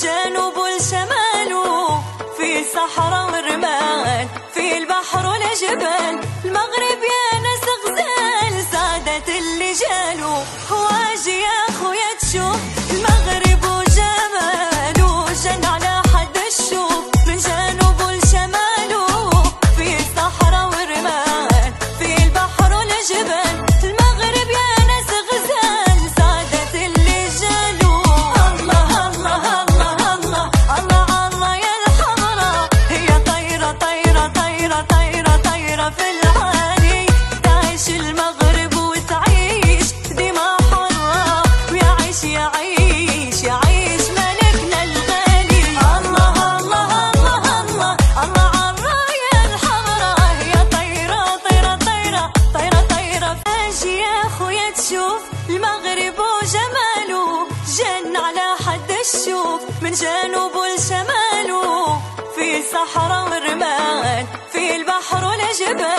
جنوب لشمال، في صحراء ورمان، في البحر والجبال، المغرب يا ناس غزال سعادة اللي جالو. واجي يا خويا تشوف المغرب وجماله، جن على حد الشوف من جنوب لشمال، في صحراء ورمان، في البحر والجبال، المغرب يا ناس غزال سعادة اللي جالو. الله الله الله الله الله الله يا الحمرا، هي طايرة طايرة طايرة طايرة طايرة في العالي، تعيش المغرب وتعيش دماء حرة، ويعيش يعيش يعيش ملكنا الغالي. الله الله الله الله الله الله يا الحمرا، هي طايرة طايرة طايرة طايرة طايرة. اجي يا خويا تشوف المغرب وجماله، جن على حد الشوف من جنوب لشماله، في صحراء ورمان، في البحر والجبال،